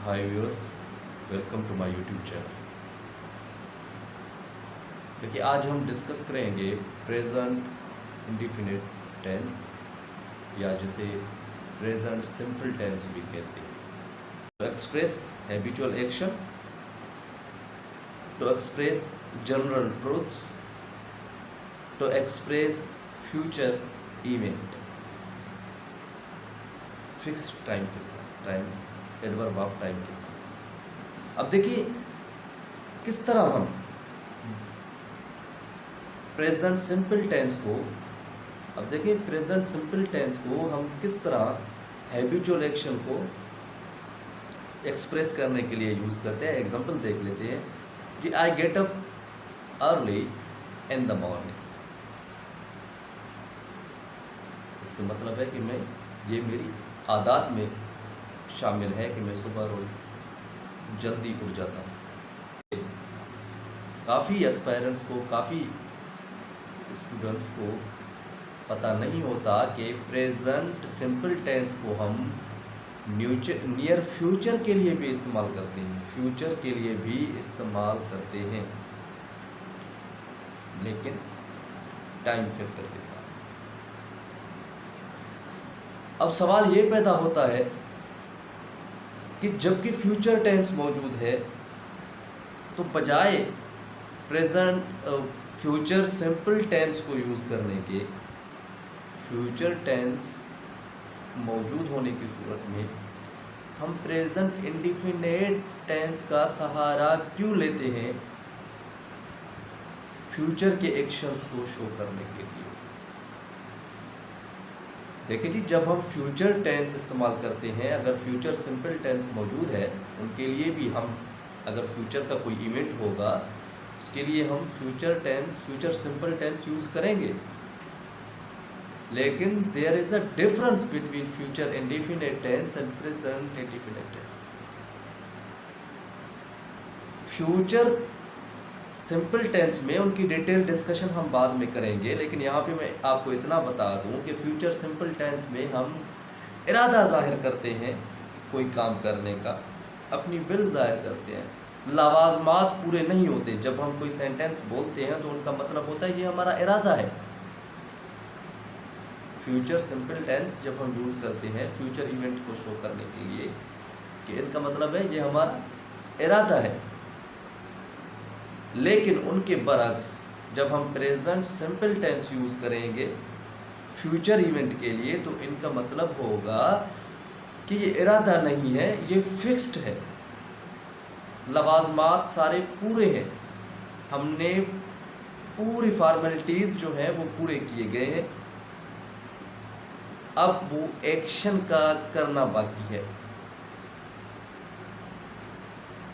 Hi viewers, welcome to my YouTube channel. देखिए, आज हम डिस्कस करेंगे प्रेजेंट इंडिफिनिट टेंस या जिसे प्रेजेंट सिंपल टेंस भी कहते हैं। To express habitual action, to express general truths, to express future event fix time के साथ, टाइम एडवर्ब ऑफ टाइम के साथ। अब देखिए किस तरह हम प्रेजेंट सिंपल टेंस को हम किस तरह हैबिचुअल एक्शन को एक्सप्रेस करने के लिए यूज़ करते हैं। एग्जांपल देख लेते हैं कि I get up early in the morning. इसका मतलब है कि ये मेरी आदत में शामिल है कि मैं सुबह रोज जल्दी उठ जाता हूँ। काफ़ी एस्पायरेंट्स को, काफ़ी स्टूडेंट्स को पता नहीं होता कि प्रेजेंट सिंपल टेंस को हम नियर फ्यूचर के लिए भी इस्तेमाल करते हैं, लेकिन टाइम फैक्टर के साथ। अब सवाल ये पैदा होता है कि जबकि फ्यूचर टेंस मौजूद है तो बजाय प्रेजेंट फ्यूचर सिंपल टेंस को यूज़ करने के, फ्यूचर टेंस मौजूद होने की सूरत में हम प्रेजेंट इंडिफिनिट टेंस का सहारा क्यों लेते हैं फ्यूचर के एक्शंस को शो करने के लिए। देखिए जी, जब हम फ्यूचर टेंस इस्तेमाल करते हैं, अगर फ्यूचर सिंपल टेंस मौजूद है उनके लिए भी हम, अगर फ्यूचर का कोई इवेंट होगा उसके लिए हम फ्यूचर सिंपल टेंस यूज़ करेंगे। लेकिन there is a difference between future indefinite tense and present indefinite tense. Future simple tense में उनकी डिटेल डिस्कशन हम बाद में करेंगे, लेकिन यहाँ पे मैं आपको इतना बता दूँ कि फ्यूचर सिंपल टेंस में हम इरादा जाहिर करते हैं कोई काम करने का, अपनी विल जाहिर करते हैं। लवाजमात पूरे नहीं होते। जब हम कोई सेंटेंस बोलते हैं तो उनका मतलब होता है ये हमारा इरादा है। फ्यूचर सिंपल टेंस जब हम यूज़ करते हैं फ्यूचर इवेंट को शो करने के लिए कि इनका मतलब है ये हमारा इरादा है, लेकिन उनके बरक्स जब हम प्रेजेंट सिंपल टेंस यूज़ करेंगे फ्यूचर इवेंट के लिए तो इनका मतलब होगा कि ये इरादा नहीं है, ये फिक्स्ड है। लवाजमात सारे पूरे हैं, हमने पूरी फॉर्मेलिटीज़ जो हैं वो पूरे किए गए हैं, अब वो एक्शन का करना बाकी है।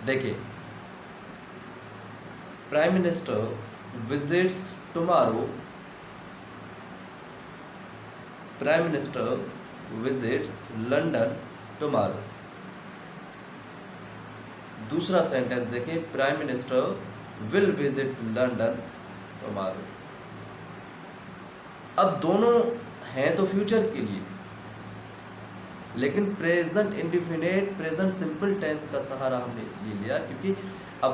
देखिए, prime minister visits tomorrow, prime minister visits London tomorrow. दूसरा सेंटेंस देखिए, prime minister will visit London tomorrow. अब दोनों हैं तो फ्यूचर के लिए, लेकिन present indefinite present simple tense का सहारा हमने इसलिए लिया क्योंकि अब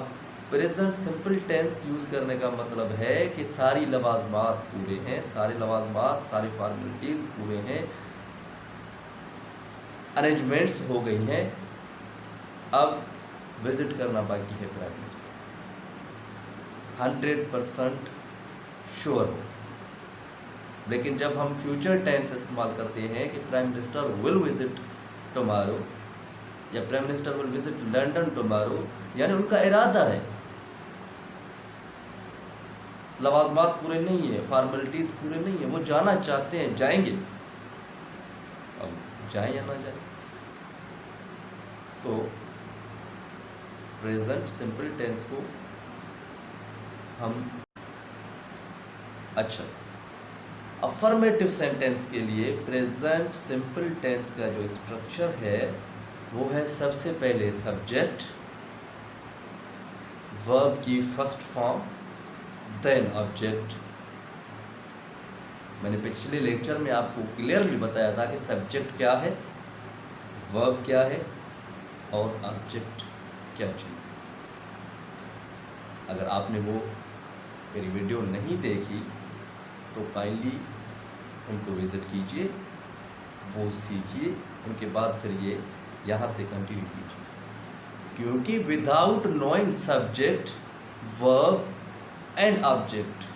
प्रेजेंट सिंपल टेंस यूज़ करने का मतलब है कि सारी लवाजमात पूरे हैं, सारी फॉर्मेलिटीज़ पूरे हैं, अरेंजमेंट्स हो गई हैं, अब विजिट करना बाकी है प्राइम मिनिस्टर। 100% श्योर हो। लेकिन जब हम फ्यूचर टेंस इस्तेमाल करते हैं कि prime minister will visit tomorrow या prime minister will visit London tomorrow, यानी उनका इरादा है, लवाजमात पूरे नहीं है, फॉर्मेलिटीज़ पूरे नहीं है, वो जाना चाहते हैं, जाएंगे। अब जाए या ना जाए, तो प्रेजेंट सिंपल टेंस को हम अफर्मेटिव सेंटेंस के लिए प्रेजेंट सिंपल टेंस का जो स्ट्रक्चर है वो है सबसे पहले सब्जेक्ट, वर्ब की फर्स्ट फॉर्म, देन ऑब्जेक्ट। मैंने पिछले लेक्चर में आपको क्लियरली बताया था कि सब्जेक्ट क्या है, वर्ब क्या है, और ऑब्जेक्ट क्या चीज़। अगर आपने वो मेरी वीडियो नहीं देखी तो काइंडली उनको विज़िट कीजिए, वो सीखिए, उनके बाद फिर ये यहाँ से कंटिन्यू कीजिए। क्योंकि without knowing subject, verb and object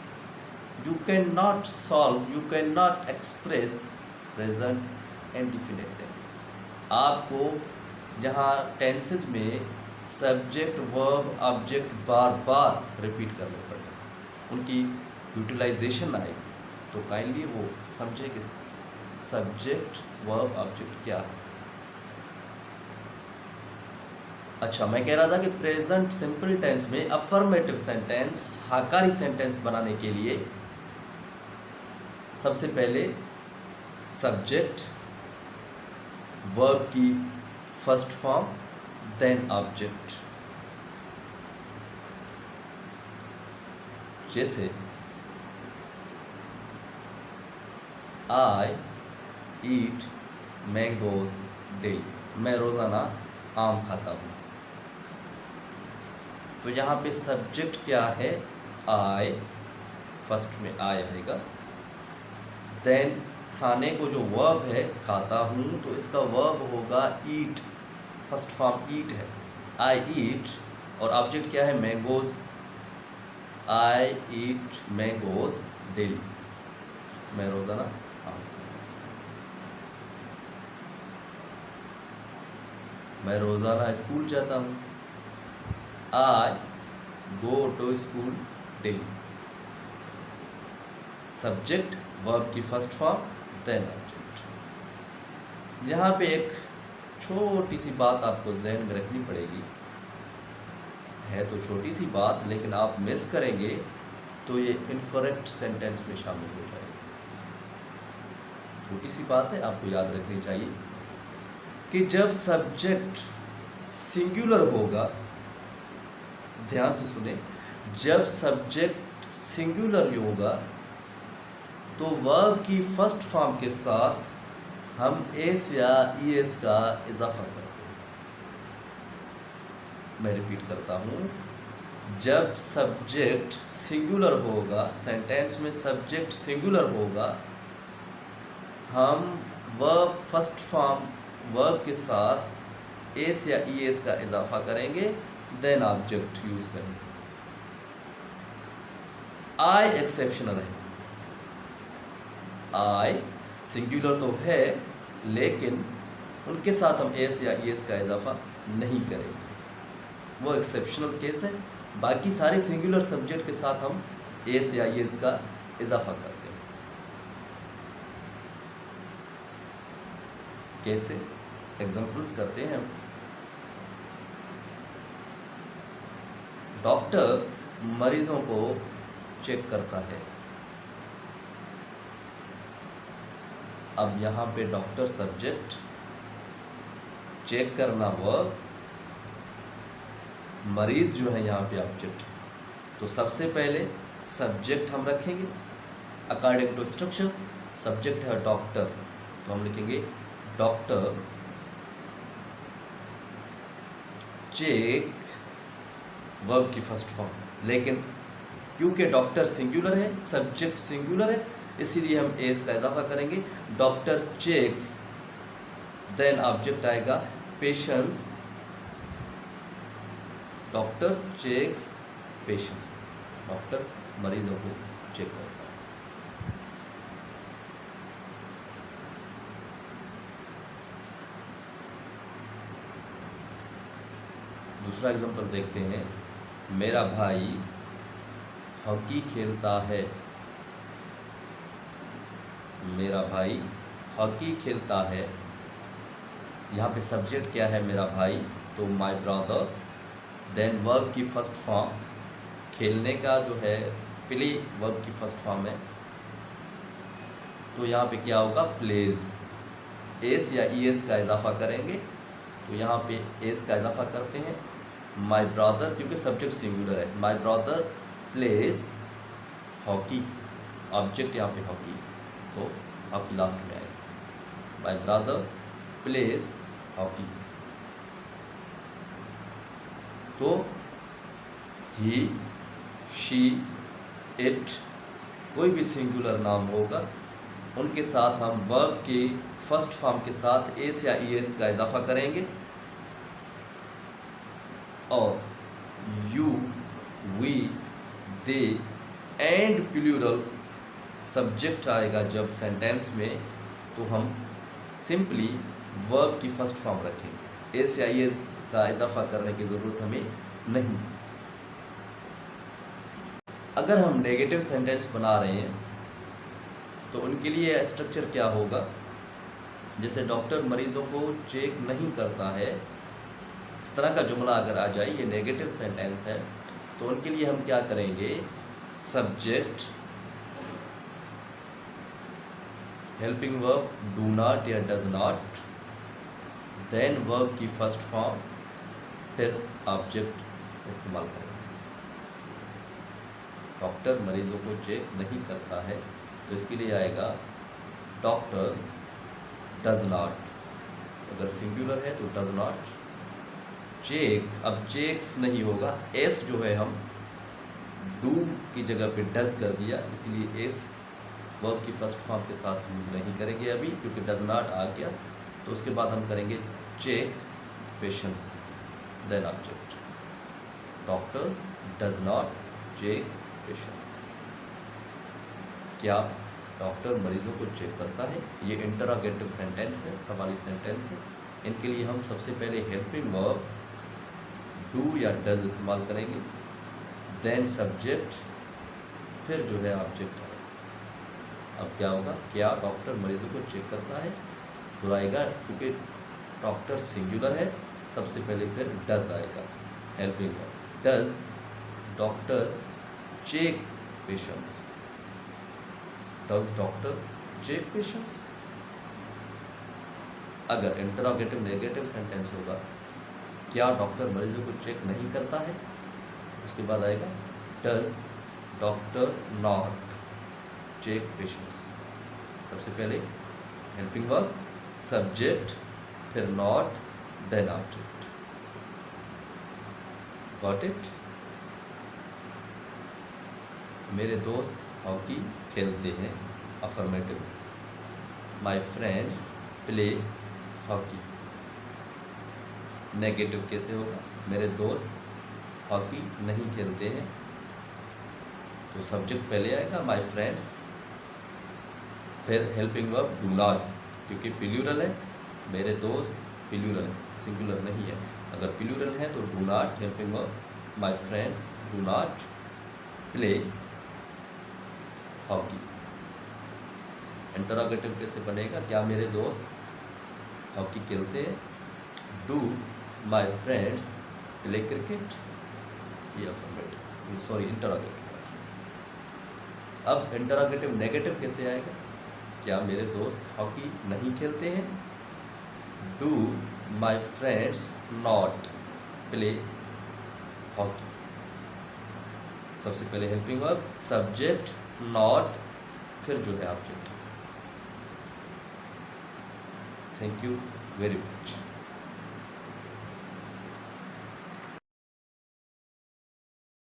you cannot solve, you cannot express present and definite tense। आपको यहाँ टेंसेस में सब्जेक्ट, वर्ब, ऑब्जेक्ट बार बार रिपीट करने पड़ेंगे, उनकी यूटिलाइजेशन आएगी। तो काइंडली वो समझे कि सब्जेक्ट, वर्ब, ऑब्जेक्ट क्या है। अच्छा, मैं कह रहा था कि प्रेजेंट सिंपल टेंस में अफर्मेटिव सेंटेंस, हाकारी सेंटेंस बनाने के लिए सबसे पहले सब्जेक्ट, वर्ब की फर्स्ट फॉर्म, देन ऑब्जेक्ट। जैसे आई ईट मैंगोज डेली, मैं रोज़ाना आम खाता हूँ। तो यहाँ पे सब्जेक्ट क्या है, आई, फर्स्ट में आई आएगा। देन खाने को जो वर्ब है खाता हूँ, तो इसका वर्ब होगा ईट, फर्स्ट फॉर्म ईट है, आई ईट। और ऑब्जेक्ट क्या है, मैंगोज, आई ईट मैंगोज डेली, मैं रोज़ाना आम खाता हूँ। मैं रोज़ाना स्कूल जाता हूँ, I go to school daily. Subject, verb की फर्स्ट फॉर्म, देन ऑब्जेक्ट। यहाँ पे एक छोटी सी बात आपको जहन में रखनी पड़ेगी, है तो छोटी सी बात, लेकिन आप मिस करेंगे तो ये इनकरेक्ट सेंटेंस में शामिल हो जाएगी। छोटी सी बात है, आपको याद रखनी चाहिए कि जब सब्जेक्ट सिंगुलर होगा, ध्यान से सुने, जब सब्जेक्ट सिंगुलर होगा तो वर्ब की फर्स्ट फॉर्म के साथ हम एस या ईएस का इजाफा करते हैं। मैं रिपीट करता हूँ, जब सब्जेक्ट सिंगुलर होगा, सेंटेंस में सब्जेक्ट सिंगुलर होगा, हम वर्ब फर्स्ट फॉर्म वर्ब के साथ एस या ईएस का इजाफा करेंगे, देन ऑब्जेक्ट यूज करेंगे। आई एक्सेप्शनल है, आई सिंगुलर तो है लेकिन उनके साथ हम एस या ईएस का इजाफा नहीं करेंगे, वो एक्सेप्शनल केस है। बाकी सारे सिंगुलर सब्जेक्ट के साथ हम एस या ईएस का इजाफा करते हैं। कैसे, एग्जांपल्स करते हैं हम। डॉक्टर मरीजों को चेक करता है। अब यहाँ पे डॉक्टर सब्जेक्ट, चेक करना वर्ब, मरीज जो है यहाँ पे ऑब्जेक्ट। तो सबसे पहले सब्जेक्ट हम रखेंगे अकॉर्डिंग टू स्ट्रक्चर। सब्जेक्ट है डॉक्टर, तो हम लिखेंगे डॉक्टर चेक, वर्ब की फर्स्ट फॉर्म। लेकिन क्योंकि डॉक्टर सिंगुलर है, सब्जेक्ट सिंगुलर है, इसीलिए हम एस का इजाफा करेंगे। डॉक्टर चेक्स, देन ऑब्जेक्ट आएगा patients, doctor checks patients, doctor मरीजों को चेक करता है। दूसरा एग्जांपल देखते हैं। मेरा भाई हॉकी खेलता है, मेरा भाई हॉकी खेलता है। यहाँ पे सब्जेक्ट क्या है, मेरा भाई, तो माय ब्रदर। देन वर्ब की फर्स्ट फॉर्म, खेलने का जो है प्ले, वर्ब की फर्स्ट फॉर्म है, तो यहाँ पे क्या होगा, प्लेज। एस या ईएस का इजाफा करेंगे, तो यहाँ पे एस का इजाफा करते हैं। माय ब्रदर, क्योंकि सब्जेक्ट सिंगुलर है, my brother pledge hockey, object यहाँ पे हॉकी, तो आपकी लास्ट में आएगा माय ब्रदर प्लेज हॉकी। तो ही, शी, इट, कोई भी सिंगुलर नाम होगा उनके साथ हम वर्ब के फर्स्ट फॉर्म के साथ एस या ईएस का इजाफा करेंगे और you, we, they and plural subject आएगा जब सेंटेंस में, तो हम सिंपली वर्ब की फर्स्ट फॉर्म रखेंगे। एस या ईएस का इजाफा करने की ज़रूरत हमें नहीं। अगर हम नेगेटिव सेंटेंस बना रहे हैं तो उनके लिए स्ट्रक्चर क्या होगा, जैसे डॉक्टर मरीजों को चेक नहीं करता है, इस तरह का जुमला अगर आ जाए, ये नेगेटिव सेंटेंस है, तो उनके लिए हम क्या करेंगे, subject, helping verb do not या डज नॉट, देन वर्ब की फर्स्ट फॉर्म, फिर ऑब्जेक्ट इस्तेमाल करेंगे। डॉक्टर मरीजों को चेक नहीं करता है, तो इसके लिए आएगा डॉक्टर डज नॉट, अगर सिंगुलर है तो डज नॉट चेक। अब चेक्स नहीं होगा, एस जो है हम डू की जगह पे डज कर दिया, इसलिए एस वर्ब की फर्स्ट फॉर्म के साथ यूज़ नहीं करेंगे अभी, क्योंकि डज नॉट आ गया। तो उसके बाद हम करेंगे check patients, then object. Doctor does not check patients. क्या डॉक्टर मरीजों को चेक करता है? ये इंटरोगेटिव सेंटेंस है, सवाली सेंटेंस है। इनके लिए हम सबसे पहले हेल्पिंग वर्ब डू या डज इस्तेमाल करेंगे, देन सब्जेक्ट, फिर जो है ऑब्जेक्ट। अब क्या होगा, क्या डॉक्टर मरीजों को चेक करता है, तो आएगा, क्योंकि डॉक्टर सिंगुलर है, सबसे पहले फिर डज आएगा, helping verb does doctor check patients, does doctor check patients. अगर इंटरोगेटिव नेगेटिव सेंटेंस होगा, क्या डॉक्टर मरीजों को चेक नहीं करता है, उसके बाद आएगा does doctor not check patients. सबसे पहले हेल्पिंग वर्ब, सब्जेक्ट, फिर not, then object. Got it? मेरे दोस्त हॉकी खेलते हैं, affirmative. My friends play hockey. Negative कैसे होगा, मेरे दोस्त हॉकी नहीं खेलते हैं, तो सब्जेक्ट पहले आएगा माई फ्रेंड्स, फिर हेल्पिंग वर्ब डू नॉट, क्योंकि प्लूरल है, मेरे दोस्त प्लूरल है, सिंगुलर नहीं है। अगर प्लूरल है तो do not helping verb, my friends do not play hockey. Interrogative कैसे बनेगा, क्या मेरे दोस्त हॉकी खेलते हैं, do my friends play cricket, ये अफर्मेटिव, सॉरी इंटरोगेटिव। अब इंटरोगेटिव नेगेटिव कैसे आएगा, क्या मेरे दोस्त हॉकी नहीं खेलते हैं, do my friends not play hockey. सबसे पहले हेल्पिंग वर्ब, सब्जेक्ट, नॉट, फिर जो है object. Thank you very much.